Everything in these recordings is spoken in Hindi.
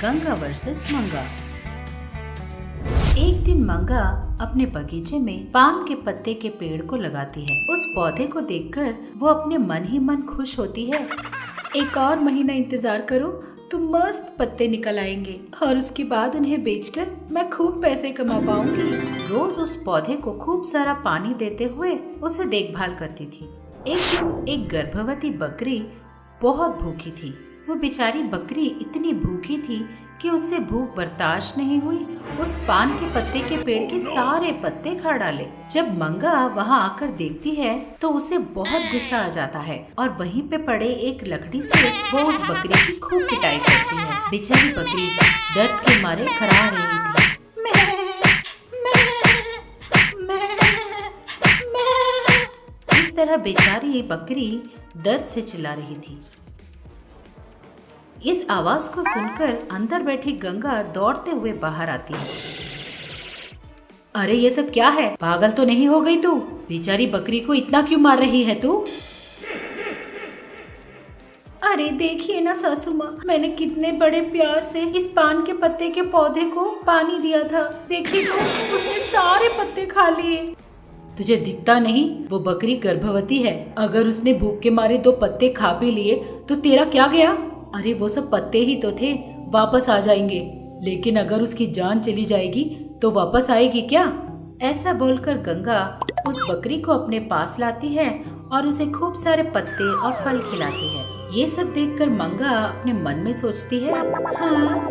गंगा वर्सेस मंगा। एक दिन मंगा अपने बगीचे में पान के पत्ते के पेड़ को लगाती है। उस पौधे को देखकर वो अपने मन ही मन खुश होती है। एक और महीना इंतजार करो तो मस्त पत्ते निकल आएंगे और उसके बाद उन्हें बेचकर मैं खूब पैसे कमा पाऊंगी। रोज उस पौधे को खूब सारा पानी देते हुए उसे देखभाल करती थी। एक दिन एक गर्भवती बकरी बहुत भूखी थी। वो बेचारी बकरी इतनी भूखी थी कि उससे भूख बर्दाश्त नहीं हुई। उस पान के पत्ते के पेड़ के सारे पत्ते खा डाले। जब मंगा वहां आकर देखती है तो उसे बहुत गुस्सा आ जाता है और वहीं पे पड़े एक लकड़ी से वो उस बकरी की खूब पिटाई करती है। बेचारी बकरी दर्द के मारे खड़ा रही थी। इस तरह बेचारी बकरी दर्द से चिल्ला रही थी। इस आवाज को सुनकर अंदर बैठी गंगा दौड़ते हुए बाहर आती है। अरे ये सब क्या है? पागल तो नहीं हो गई तू? बेचारी बकरी को इतना क्यों मार रही है तू? अरे देखिए ना सासू माँ, मैंने कितने बड़े प्यार से इस पान के पत्ते के पौधे को पानी दिया था। देखिए तो उसने सारे पत्ते खा लिए। तुझे दिखता नहीं? वो बकरी गर्भवती है। अगर उसने भूख के मारे 2 पत्ते खा पी लिए तो तेरा क्या गया? अरे वो सब पत्ते ही तो थे, वापस आ जाएंगे। लेकिन अगर उसकी जान चली जाएगी तो वापस आएगी क्या? ऐसा बोलकर गंगा उस बकरी को अपने पास लाती है और उसे खूब सारे पत्ते और फल खिलाती है। ये सब देखकर मंगा अपने मन में सोचती है, हाँ,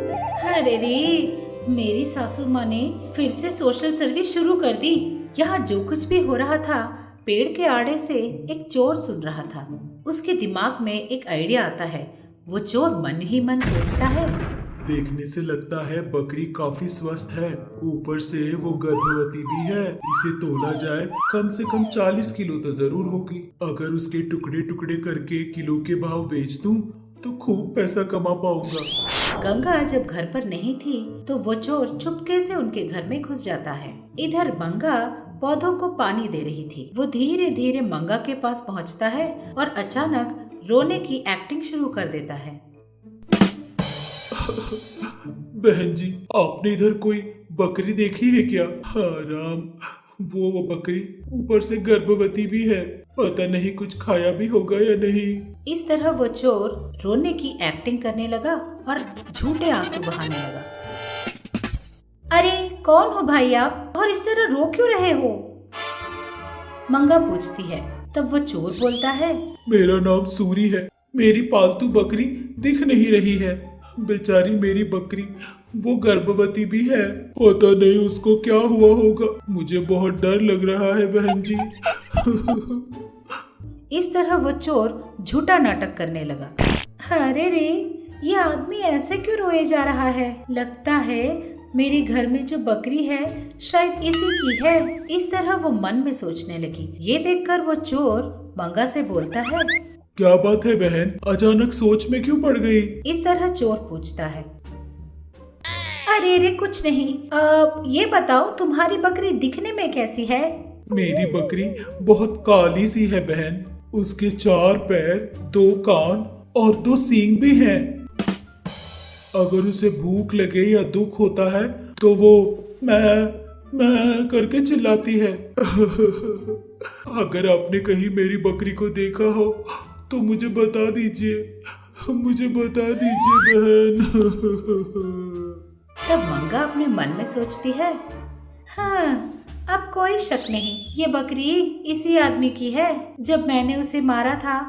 अरे रे, मेरी सासू माँ ने फिर से सोशल सर्विस शुरू कर दी। यहाँ जो कुछ भी हो रहा था पेड़ के आड़े से एक चोर सुन रहा था। उसके दिमाग में एक आइडिया आता है। वो चोर मन ही मन सोचता है, देखने से लगता है बकरी काफी स्वस्थ है, ऊपर से वो गर्भवती भी है। इसे तोला जाए कम से कम 40 किलो तो जरूर होगी। अगर उसके टुकड़े टुकड़े करके किलो के भाव बेच दूं तो खूब पैसा कमा पाऊंगा। गंगा जब घर पर नहीं थी तो वो चोर चुपके से उनके घर में घुस जाता है। इधर मंगा पौधों को पानी दे रही थी। वो धीरे धीरे मंगा के पास पहुंचता है और अचानक रोने की एक्टिंग शुरू कर देता है। बहन जी, आपने इधर कोई बकरी देखी है क्या? हाँ राम, वो बकरी ऊपर से गर्भवती भी है। पता नहीं कुछ खाया भी होगा या नहीं। इस तरह वो चोर रोने की एक्टिंग करने लगा और झूठे आंसू बहाने लगा। अरे कौन हो भाई आप, और इस तरह रो क्यों रहे हो? मंगा पूछती है। तब वो चोर बोलता है, मेरा नाम सूरी है। मेरी पालतू बकरी दिख नहीं रही है। बेचारी मेरी बकरी, वो गर्भवती भी है। पता नहीं उसको क्या हुआ होगा। मुझे बहुत डर लग रहा है बहन जी। इस तरह वो चोर झूठा नाटक करने लगा। अरे रे, ये आदमी ऐसे क्यों रोए जा रहा है? लगता है मेरे घर में जो बकरी है शायद इसी की है। इस तरह वो मन में सोचने लगी। ये देखकर वो चोर मंगा से बोलता है, क्या बात है बहन, अचानक सोच में क्यों पड़ गई? इस तरह चोर पूछता है। अरे रे कुछ नहीं, ये बताओ तुम्हारी बकरी दिखने में कैसी है? मेरी बकरी बहुत काली सी है बहन। उसके 4 पैर, 2 कान और 2 सींग भी हैं। अगर उसे भूख लगे या दुख होता है तो वो मैं करके चिल्लाती है। अगर आपने कहीं मेरी बकरी को देखा हो तो मुझे बता दीजिए, बहन। तब मंगा अपने मन में सोचती है, हाँ, अब कोई शक नहीं, ये बकरी इसी आदमी की है। जब मैंने उसे मारा था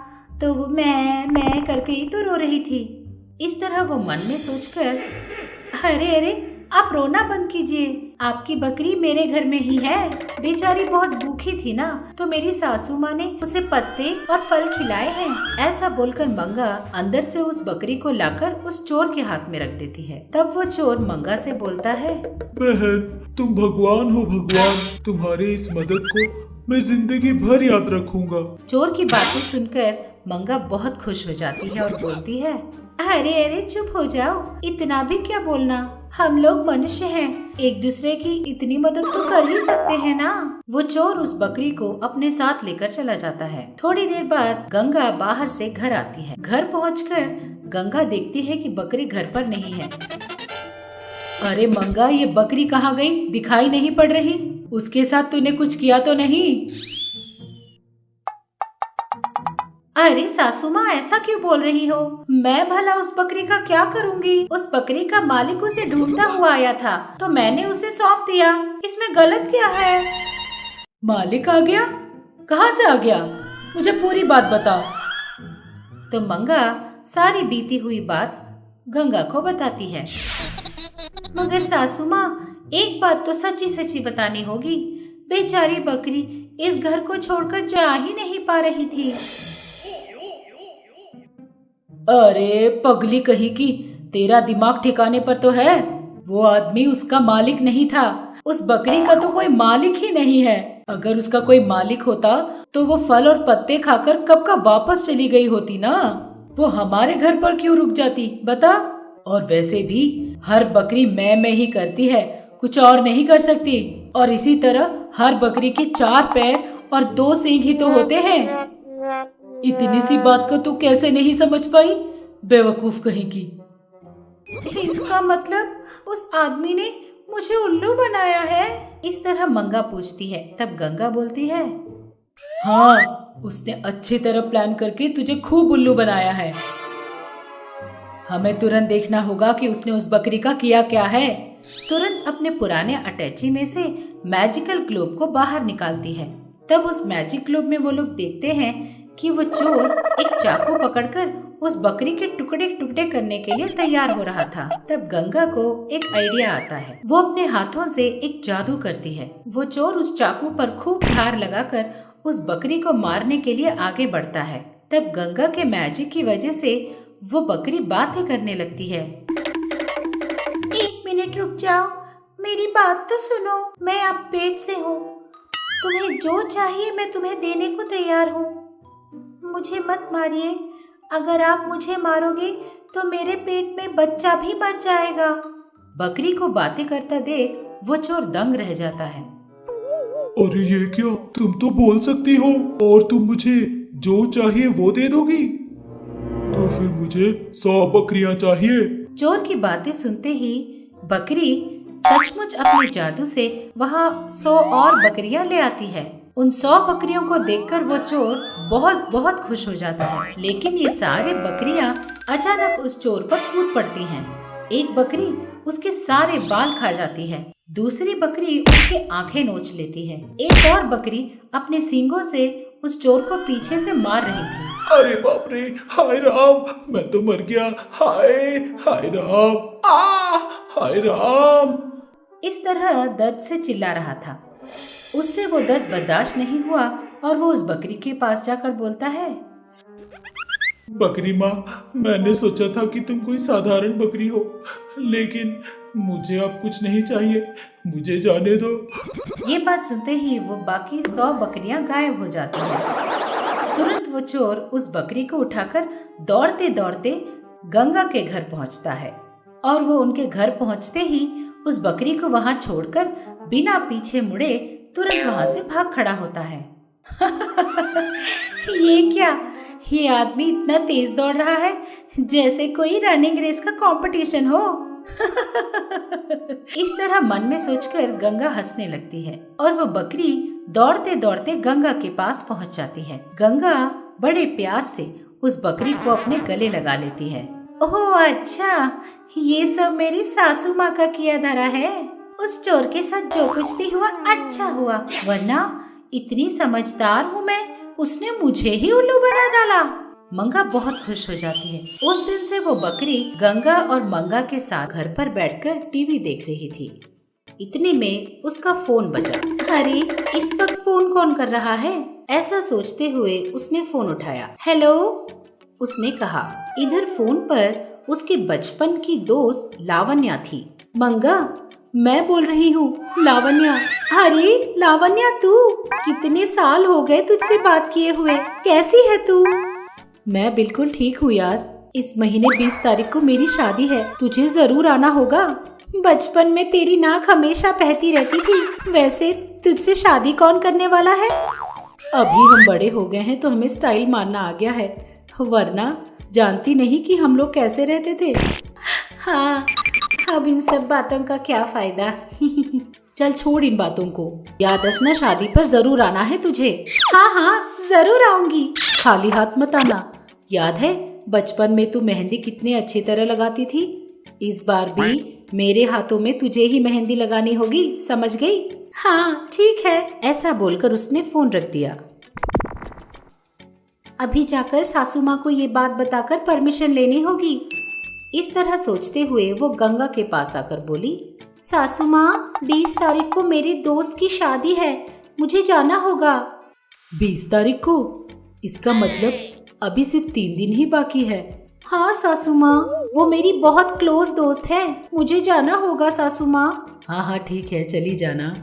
तो वो मैं करके ही तो रो रही थी। इस तरह वो मन में सोचकर, अरे आप रोना बंद कीजिए, आपकी बकरी मेरे घर में ही है। बेचारी बहुत भूखी थी ना, तो मेरी सासू माँ ने उसे पत्ते और फल खिलाए हैं। ऐसा बोलकर मंगा अंदर से उस बकरी को लाकर उस चोर के हाथ में रख देती है। तब वो चोर मंगा से बोलता है, बहन, तुम भगवान हो भगवान। तुम्हारी इस मदद को मैं जिंदगी भर याद रखूंगा। चोर की बातें सुनकर मंगा बहुत खुश हो जाती है और बोलती है, अरे चुप हो जाओ, इतना भी क्या बोलना। हम लोग मनुष्य हैं, एक दूसरे की इतनी मदद तो कर ही सकते हैं ना। वो चोर उस बकरी को अपने साथ लेकर चला जाता है। थोड़ी देर बाद गंगा बाहर से घर आती है। घर पहुंचकर गंगा देखती है कि बकरी घर पर नहीं है। अरे मंगा, ये बकरी कहाँ गई? दिखाई नहीं पड़ रही। उसके साथ तूने कुछ किया तो नहीं? अरे सासू माँ, ऐसा क्यों बोल रही हो? मैं भला उस बकरी का क्या करूँगी? उस बकरी का मालिक उसे ढूंढता हुआ आया था तो मैंने उसे सौंप दिया। इसमें गलत क्या है? मालिक आ गया? कहाँ से आ गया? मुझे पूरी बात बता। तो मंगा सारी बीती हुई बात गंगा को बताती है। मगर सासू माँ, एक बात तो सच्ची सच्ची बतानी होगी। बेचारी बकरी इस घर को छोड़कर जा ही नहीं पा रही थी। अरे पगली कहीं की, तेरा दिमाग ठिकाने पर तो है? वो आदमी उसका मालिक नहीं था। उस बकरी का तो कोई मालिक ही नहीं है। अगर उसका कोई मालिक होता तो वो फल और पत्ते खाकर कब का वापस चली गई होती ना। वो हमारे घर पर क्यों रुक जाती बता? और वैसे भी हर बकरी मैं ही करती है, कुछ और नहीं कर सकती। और इसी तरह हर बकरी के 4 पैर और 2 सींग ही तो होते हैं। इतनी सी बात को तू कैसे नहीं समझ पाई, बेवकूफ कहीं की। इसका मतलब उस आदमी ने मुझे उल्लू बनाया है? इस तरह मंगा पूछती है। तब गंगा बोलती है, हाँ, उसने अच्छी तरह प्लान करके तुझे खूब उल्लू बनाया है। हमें तुरंत देखना होगा कि उसने उस बकरी का किया क्या है। तुरंत अपने पुराने अटैची में से मैजिकल ग्लोब को बाहर निकालती है। तब उस मैजिक ग्लोब में वो लोग देखते हैं कि वो चोर एक चाकू पकड़कर उस बकरी के टुकड़े टुकड़े करने के लिए तैयार हो रहा था। तब गंगा को एक आइडिया आता है। वो अपने हाथों से एक जादू करती है। वो चोर उस चाकू पर खूब धार लगाकर उस बकरी को मारने के लिए आगे बढ़ता है। तब गंगा के मैजिक की वजह से वो बकरी बातें करने लगती है। 1 मिनट रुक जाओ, मेरी बात तो सुनो। मैं अब पेट से हूँ। तुम्हें जो चाहिए मैं तुम्हें देने को तैयार हूँ। मुझे मत मारिए। अगर आप मुझे मारोगे तो मेरे पेट में बच्चा भी मर जाएगा। बकरी को बातें करता देख वो चोर दंग रह जाता है। अरे ये क्या, तुम तो बोल सकती हो और तुम मुझे जो चाहिए वो दे दोगी? तो फिर मुझे 100 बकरियां चाहिए। चोर की बातें सुनते ही बकरी सचमुच अपने जादू से वहाँ 100 और बकरियां ले आती है। उन 100 बकरियों को देखकर वो चोर बहुत बहुत खुश हो जाता है। लेकिन ये सारे बकरियां अचानक उस चोर पर कूद पड़ती हैं। एक बकरी उसके सारे बाल खा जाती है। दूसरी बकरी उसके आंखें नोच लेती है। एक और बकरी अपने सींगों से उस चोर को पीछे से मार रही थी। अरे बाप रे, हाय राम, मैं तो मर गया। हाय हाय राम, हाय राम। इस तरह दर्द से चिल्ला रहा था। उससे वो दर्द बर्दाश्त नहीं हुआ और वो उस बकरी के पास जाकर बोलता है, बकरी माँ, मैंने सोचा था कि तुम कोई साधारण बकरी हो, लेकिन मुझे अब कुछ नहीं चाहिए, मुझे जाने दो। ये बात सुनते ही वो बाकी 100 बकरियां गायब हो जाती हैं। तुरंत वो चोर उस बकरी को उठाकर दौड़ते दौड़ते गंगा के घर पहुंचता है और वो उनके घर पहुंचते ही उस बकरी को वहां छोड़कर बिना पीछे मुड़े तुरंत वहां से भाग खड़ा होता है। ये क्या, ये आदमी इतना तेज दौड़ रहा है जैसे कोई रनिंग रेस का कंपटीशन हो। इस तरह मन में सोचकर गंगा हंसने लगती है और वो बकरी दौड़ते दौड़ते गंगा के पास पहुंच जाती है। गंगा बड़े प्यार से उस बकरी को अपने गले लगा लेती है। ओह अच्छा, ये सब मेरी सासू माँ का किया धरा है। उस चोर के साथ जो कुछ भी हुआ अच्छा हुआ, वरना इतनी समझदार हूँ मैं, उसने मुझे ही उल्लू बना डाला। मंगा बहुत खुश हो जाती है। उस दिन से वो बकरी गंगा और मंगा के साथ घर पर बैठकर टीवी देख रही थी। इतने में उसका फोन बजा। अरे इस वक्त फोन कौन कर रहा है? ऐसा सोचते हुए उसने फोन उठाया। हेलो, उसने कहा। इधर फोन पर उसके बचपन की दोस्त लावण्या थी। मंगा, मैं बोल रही हूँ, लावण्या। अरे लावण्या, तू? कितने साल हो गए तुझसे बात किए हुए, कैसी है तू? मैं बिल्कुल ठीक हूँ यार। इस महीने 20 तारीख को मेरी शादी है, तुझे जरूर आना होगा। बचपन में तेरी नाक हमेशा बहती रहती थी। वैसे तुझसे शादी कौन करने वाला है? अभी हम बड़े हो गए हैं तो हमें स्टाइल मारना आ गया है, वरना जानती नहीं कि हम लोग कैसे रहते थे। हाँ अब इन सब बातों का क्या फायदा। चल छोड़ इन बातों को, याद रखना शादी पर जरूर आना है तुझे। हाँ हाँ जरूर आऊंगी। खाली हाथ मत आना। याद है बचपन में तू मेहंदी कितने अच्छी तरह लगाती थी? इस बार भी मेरे हाथों में तुझे ही मेहंदी लगानी होगी, समझ गई? हाँ ठीक है। ऐसा बोलकर उसने फोन रख दिया। अभी जाकर सासू माँ को ये बात बताकर परमिशन लेनी होगी। इस तरह सोचते हुए वो गंगा के पास आकर बोली, सासू माँ 20 तारीख को मेरे दोस्त की शादी है, मुझे जाना होगा। 20 तारीख को? इसका मतलब अभी सिर्फ 3 दिन ही बाकी है। हाँ सासू माँ, वो मेरी बहुत क्लोज दोस्त है, मुझे जाना होगा सासू माँ। हाँ हाँ ठीक है, चली जाना।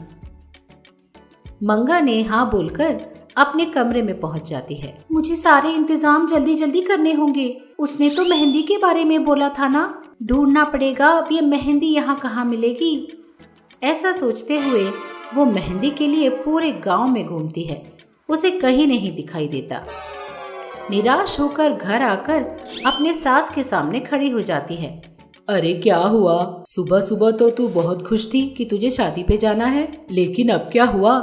मंगा ने हाँ बोलकर अपने कमरे में पहुंच जाती है। मुझे सारे इंतजाम जल्दी जल्दी करने होंगे। उसने तो मेहंदी के बारे में बोला था ना, ढूंढना पड़ेगा अब ये मेहंदी यहाँ कहाँ मिलेगी। ऐसा सोचते हुए वो मेहंदी के लिए पूरे गांव में घूमती है, उसे कहीं नहीं दिखाई देता। निराश होकर घर आकर अपने सास के सामने खड़ी हो जाती है। अरे क्या हुआ? सुबह सुबह तो तू बहुत खुश थी कि तुझे शादी पे जाना है, लेकिन अब क्या हुआ?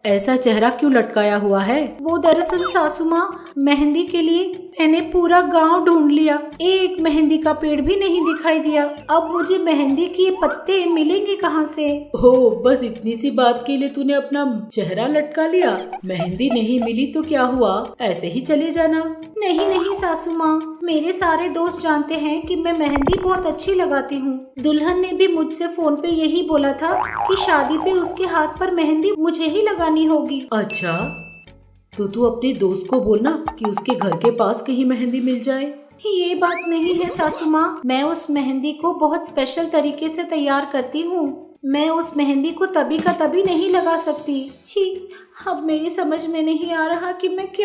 ऐसा चेहरा क्यों लटकाया हुआ है? वो दरअसल सासू माँ, मेहंदी के लिए मैंने पूरा गांव ढूंढ लिया, एक मेहंदी का पेड़ भी नहीं दिखाई दिया। अब मुझे मेहंदी के पत्ते मिलेंगे कहाँ से? हो बस इतनी सी बात के लिए तूने अपना चेहरा लटका लिया? मेहंदी नहीं मिली तो क्या हुआ, ऐसे ही चले जाना। नहीं नहीं सासू माँ, मेरे सारे दोस्त जानते हैं कि मैं मेहंदी बहुत अच्छी लगाती हूँ। दुल्हन ने भी मुझसे फोन पे यही बोला था कि शादी पे उसके हाथ पर मेहंदी मुझे ही लगानी होगी। अच्छा, तो तू अपने दोस्त को बोलना कि उसके घर के पास कहीं मेहंदी मिल जाए। ये बात नहीं है सासू माँ, मैं उस मेहंदी को बहुत स्पेशल तरीके से तैयार करती हूँ। मैं उस मेहंदी को तभी का तभी नहीं लगा सकती। छी, अब मेरी समझ में नहीं आ रहा कि मैं क्या